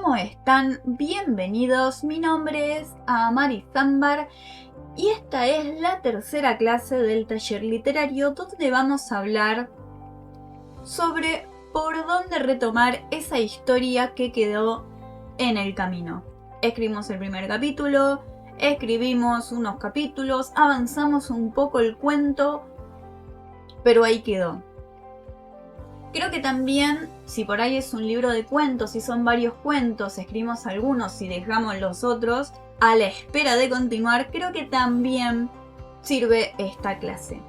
¿cómo están? Bienvenidos, mi nombre es Amari Zambar y esta es la tercera clase del taller literario donde vamos a hablar sobre por dónde retomar esa historia que quedó en el camino. Escribimos el primer capítulo, escribimos unos capítulos, avanzamos un poco el cuento, pero ahí quedó. Creo que también, si por ahí es un libro de cuentos, si son varios cuentos, escribimos algunos y dejamos los otros, a la espera de continuar, creo que también sirve esta clase.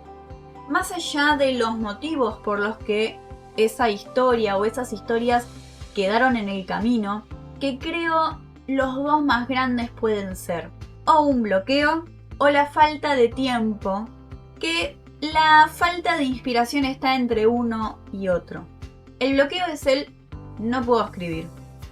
Más allá de los motivos por los que esa historia o esas historias quedaron en el camino, que creo los dos más grandes pueden ser o un bloqueo o la falta de tiempo, que la falta de inspiración está entre uno y otro. El bloqueo es el no puedo escribir.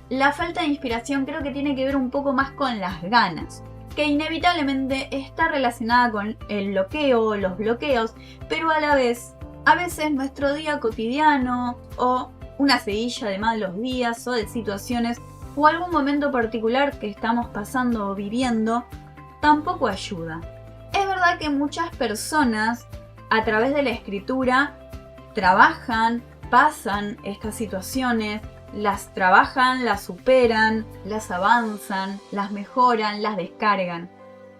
La falta de inspiración creo que tiene que ver un poco más con las ganas, que inevitablemente está relacionada con el bloqueo o los bloqueos, pero a la vez, a veces nuestro día cotidiano o una seguilla de malos días o de situaciones o algún momento particular que estamos pasando o viviendo tampoco ayuda. Es verdad que muchas personas a través de la escritura trabajan, pasan estas situaciones, las trabajan, las superan, las avanzan, las mejoran, las descargan.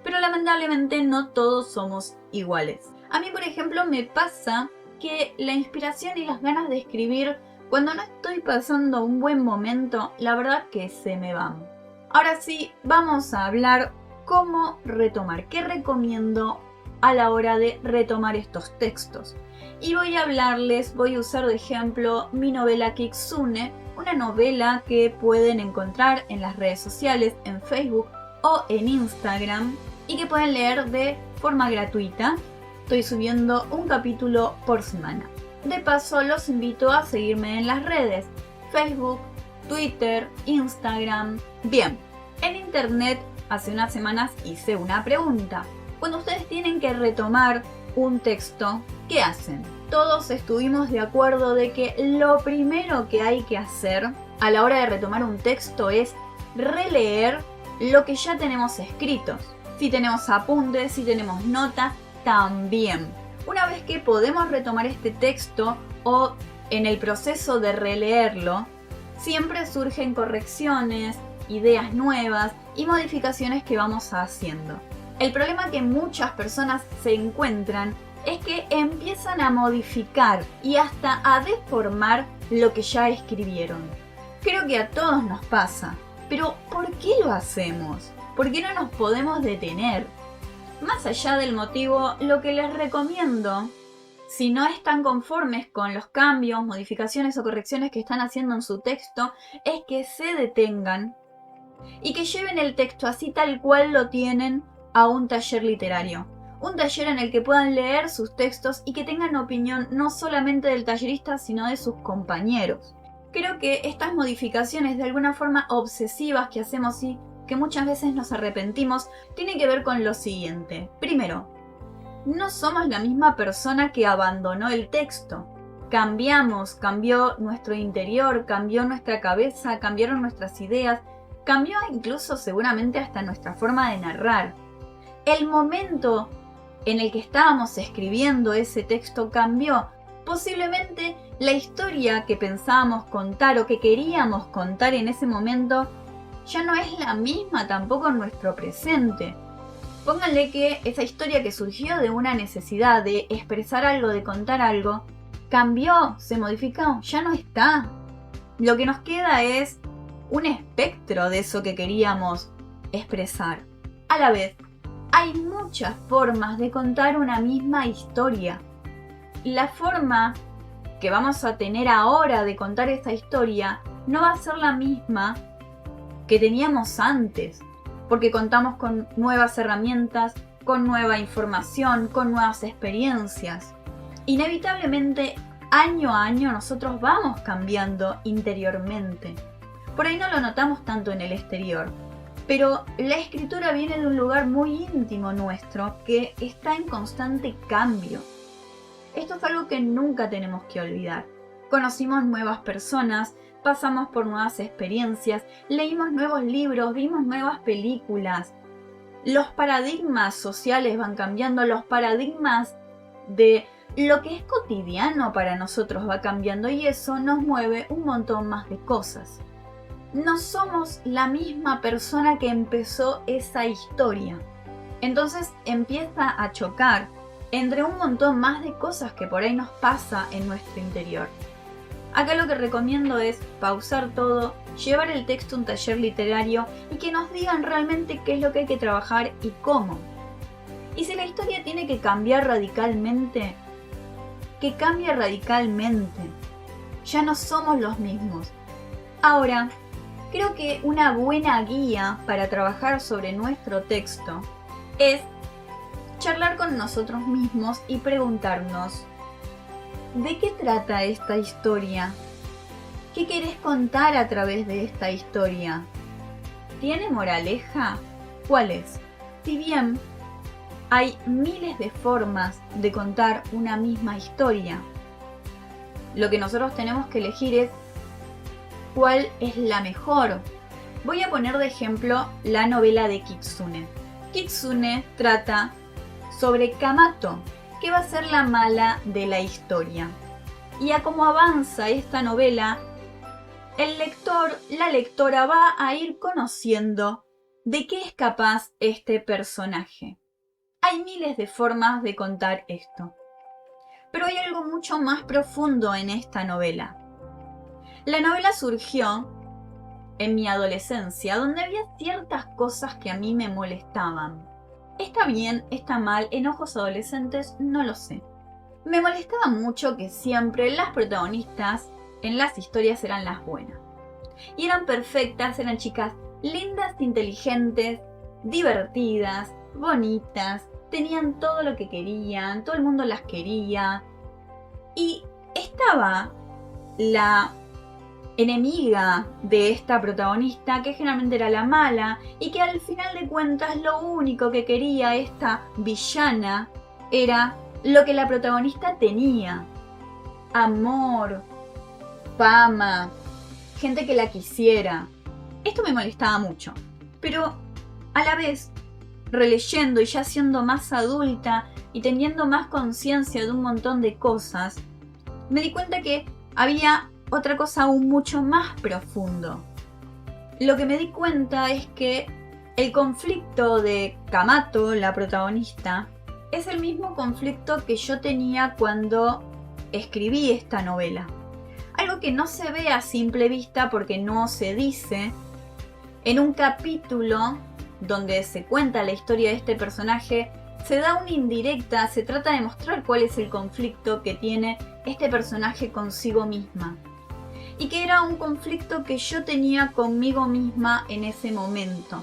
Pero lamentablemente no todos somos iguales. A mí, por ejemplo, me pasa que la inspiración y las ganas de escribir, cuando no estoy pasando un buen momento, la verdad que se me van. Ahora sí, vamos a hablar cómo retomar, qué recomiendo a la hora de retomar estos textos. Y voy a usar de ejemplo mi novela Kitsune, una novela que pueden encontrar en las redes sociales, en Facebook o en Instagram, y que pueden leer de forma gratuita. Estoy subiendo un capítulo por semana. De paso, los invito a seguirme en las redes, Facebook, Twitter, Instagram. Bien, en internet hace unas semanas hice una pregunta. Cuando ustedes tienen que retomar un texto, ¿qué hacen? Todos estuvimos de acuerdo de que lo primero que hay que hacer a la hora de retomar un texto es releer lo que ya tenemos escritos. Si tenemos apuntes, si tenemos notas, también. Una vez que podemos retomar este texto o en el proceso de releerlo, siempre surgen correcciones, ideas nuevas y modificaciones que vamos haciendo. El problema que muchas personas se encuentran es que empiezan a modificar y hasta a deformar lo que ya escribieron. Creo que a todos nos pasa, pero ¿por qué lo hacemos? ¿Por qué no nos podemos detener? Más allá del motivo, lo que les recomiendo, si no están conformes con los cambios, modificaciones o correcciones que están haciendo en su texto, es que se detengan y que lleven el texto así tal cual lo tienen a un taller literario. Un taller en el que puedan leer sus textos y que tengan opinión no solamente del tallerista, sino de sus compañeros. Creo que estas modificaciones de alguna forma obsesivas que hacemos y que muchas veces nos arrepentimos, tienen que ver con lo siguiente. Primero, no somos la misma persona que abandonó el texto. Cambiamos, cambió nuestro interior, cambió nuestra cabeza, cambiaron nuestras ideas, cambió incluso seguramente hasta nuestra forma de narrar. El momento en el que estábamos escribiendo ese texto cambió. Posiblemente la historia que pensábamos contar o que queríamos contar en ese momento ya no es la misma tampoco en nuestro presente. Pónganle que esa historia que surgió de una necesidad de expresar algo, de contar algo, cambió, se modificó, ya no está. Lo que nos queda es un espectro de eso que queríamos expresar. A la vez, hay muchas formas de contar una misma historia. La forma que vamos a tener ahora de contar esta historia no va a ser la misma que teníamos antes, porque contamos con nuevas herramientas, con nueva información, con nuevas experiencias. Inevitablemente, año a año nosotros vamos cambiando interiormente. Por ahí no lo notamos tanto en el exterior, pero la escritura viene de un lugar muy íntimo nuestro que está en constante cambio. Esto es algo que nunca tenemos que olvidar. conocimos nuevas personas, pasamos por nuevas experiencias, leímos nuevos libros, vimos nuevas películas. Los paradigmas sociales van cambiando, los paradigmas de lo que es cotidiano para nosotros va cambiando y eso nos mueve un montón más de cosas. No somos la misma persona que empezó esa historia. Entonces empieza a chocar entre un montón más de cosas que por ahí nos pasa en nuestro interior. Acá lo que recomiendo es pausar todo, llevar el texto a un taller literario y que nos digan realmente qué es lo que hay que trabajar y cómo. Y si la historia tiene que cambiar radicalmente, que cambie radicalmente. Ya no somos los mismos. Ahora, creo que una buena guía para trabajar sobre nuestro texto es charlar con nosotros mismos y preguntarnos: ¿de qué trata esta historia? ¿Qué querés contar a través de esta historia? ¿Tiene moraleja? ¿Cuál es? Si bien hay miles de formas de contar una misma historia, lo que nosotros tenemos que elegir es cuál es la mejor. Voy a poner de ejemplo la novela de Kitsune. Kitsune trata sobre Kamato, que va a ser la mala de la historia. Y a cómo avanza esta novela, el lector, la lectora va a ir conociendo de qué es capaz este personaje. Hay miles de formas de contar esto, pero hay algo mucho más profundo en esta novela. La novela surgió en mi adolescencia, donde había ciertas cosas que a mí me molestaban. ¿Está bien? ¿Está mal? ¿En ojos adolescentes? No lo sé. Me molestaba mucho que siempre las protagonistas en las historias eran las buenas. Y eran perfectas, eran chicas lindas, inteligentes, divertidas, bonitas, tenían todo lo que querían, todo el mundo las quería. Y estaba la enemiga de esta protagonista, que generalmente era la mala, y que al final de cuentas lo único que quería esta villana era lo que la protagonista tenía: amor, fama, gente que la quisiera. Esto me molestaba mucho, pero a la vez, releyendo y ya siendo más adulta y teniendo más conciencia de un montón de cosas, me di cuenta que había otra cosa aún mucho más profundo. Lo que me di cuenta es que el conflicto de Kamato, la protagonista, es el mismo conflicto que yo tenía cuando escribí esta novela. Algo que no se ve a simple vista porque no se dice. En un capítulo donde se cuenta la historia de este personaje, se da una indirecta, se trata de mostrar cuál es el conflicto que tiene este personaje consigo misma. Y que era un conflicto que yo tenía conmigo misma en ese momento.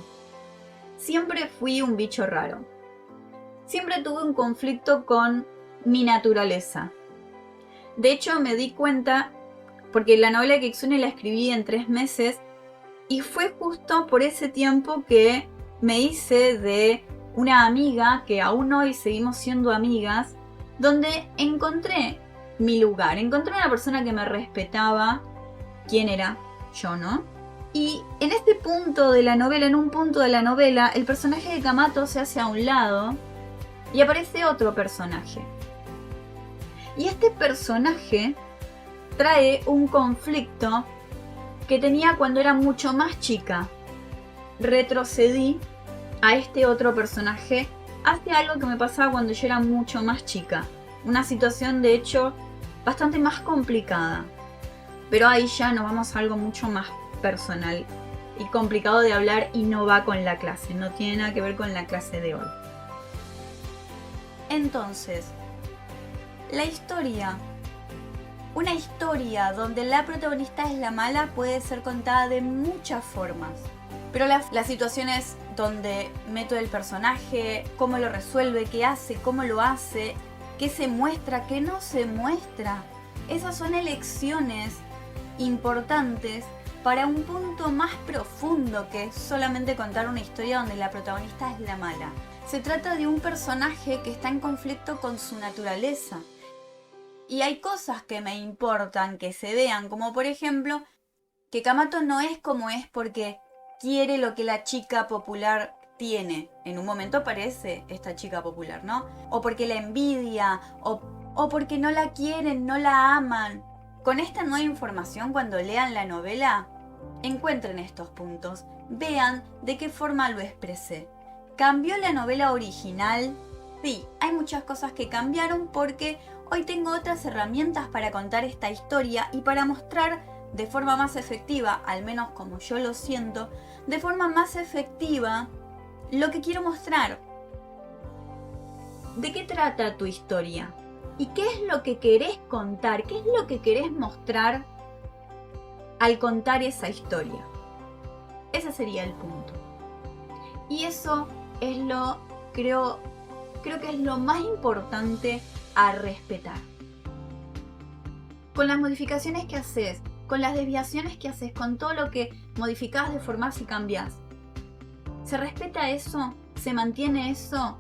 Siempre fui un bicho raro. Siempre tuve un conflicto con mi naturaleza. De hecho, me di cuenta, porque la novela de Kitsune la escribí en 3 meses, y fue justo por ese tiempo que me hice de una amiga, que aún hoy seguimos siendo amigas, donde encontré mi lugar. Encontré una persona que me respetaba. ¿Quién era? Yo, ¿no? Y en este punto de la novela, en un punto de la novela, el personaje de Kamato se hace a un lado y aparece otro personaje. Y este personaje trae un conflicto que tenía cuando era mucho más chica. Retrocedí a este otro personaje hacia algo que me pasaba cuando yo era mucho más chica. Una situación, de hecho, bastante más complicada. Pero ahí ya nos vamos a algo mucho más personal y complicado de hablar y no va con la clase, no tiene nada que ver con la clase de hoy. Entonces, la historia. Una historia donde la protagonista es la mala puede ser contada de muchas formas. Pero las situaciones donde meto el personaje, cómo lo resuelve, qué hace, cómo lo hace, qué se muestra, qué no se muestra, esas son elecciones importantes para un punto más profundo que es solamente contar una historia donde la protagonista es la mala. Se trata de un personaje que está en conflicto con su naturaleza. Y hay cosas que me importan que se vean, como por ejemplo, que Kamato no es como es porque quiere lo que la chica popular tiene. En un momento parece esta chica popular, ¿no? O porque la envidia, o porque no la quieren, no la aman. Con esta nueva información, cuando lean la novela, encuentren estos puntos. Vean de qué forma lo expresé. ¿Cambió la novela original? Sí, hay muchas cosas que cambiaron porque hoy tengo otras herramientas para contar esta historia y para mostrar de forma más efectiva, al menos como yo lo siento, de forma más efectiva lo que quiero mostrar. ¿De qué trata tu historia? ¿Y qué es lo que querés contar? ¿Qué es lo que querés mostrar al contar esa historia? Ese sería el punto. Y eso es creo que es lo más importante a respetar. Con las modificaciones que haces, con las desviaciones que haces, con todo lo que modificás, deformás y cambiás, ¿se respeta eso? ¿Se mantiene eso?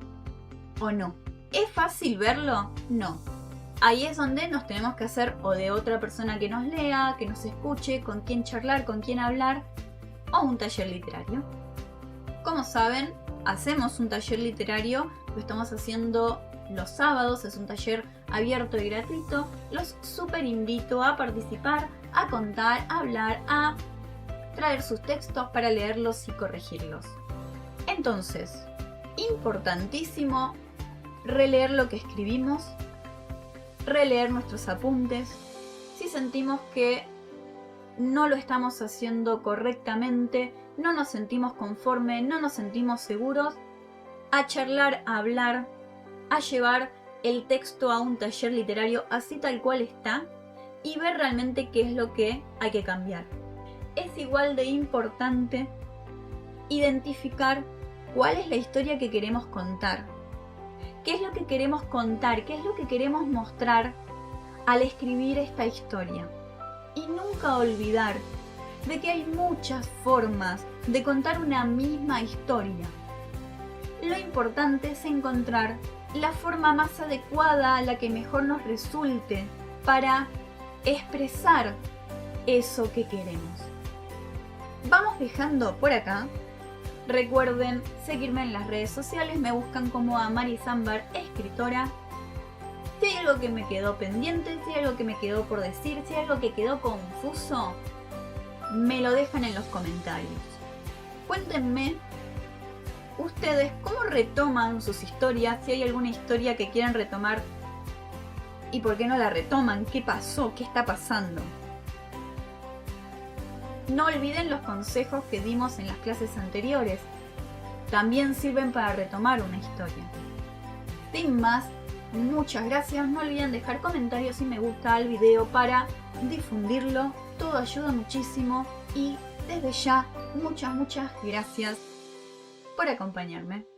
¿O no? ¿Es fácil verlo? No. Ahí es donde nos tenemos que hacer o de otra persona que nos lea, que nos escuche, con quién charlar, con quién hablar, o un taller literario. Como saben, hacemos un taller literario, lo estamos haciendo los sábados, es un taller abierto y gratuito. Los súper invito a participar, a contar, a hablar, a traer sus textos para leerlos y corregirlos. Entonces, importantísimo releer lo que escribimos, releer nuestros apuntes. Si sentimos que no lo estamos haciendo correctamente, no nos sentimos conformes, no nos sentimos seguros, a charlar, a hablar, a llevar el texto a un taller literario así tal cual está y ver realmente qué es lo que hay que cambiar. Es igual de importante identificar cuál es la historia que queremos contar, qué es lo que queremos contar, qué es lo que queremos mostrar al escribir esta historia. Y nunca olvidar de que hay muchas formas de contar una misma historia. Lo importante es encontrar la forma más adecuada, la que mejor nos resulte para expresar eso que queremos. Vamos dejando por acá. Recuerden seguirme en las redes sociales, me buscan como Amari Zambar, escritora. Si hay algo que me quedó pendiente, si hay algo que me quedó por decir, si hay algo que quedó confuso, me lo dejan en los comentarios. Cuéntenme ustedes cómo retoman sus historias, si hay alguna historia que quieran retomar y por qué no la retoman, qué pasó, qué está pasando. No olviden los consejos que dimos en las clases anteriores, también sirven para retomar una historia. Sin más, muchas gracias, no olviden dejar comentarios y me gusta al video para difundirlo, todo ayuda muchísimo y desde ya muchas gracias por acompañarme.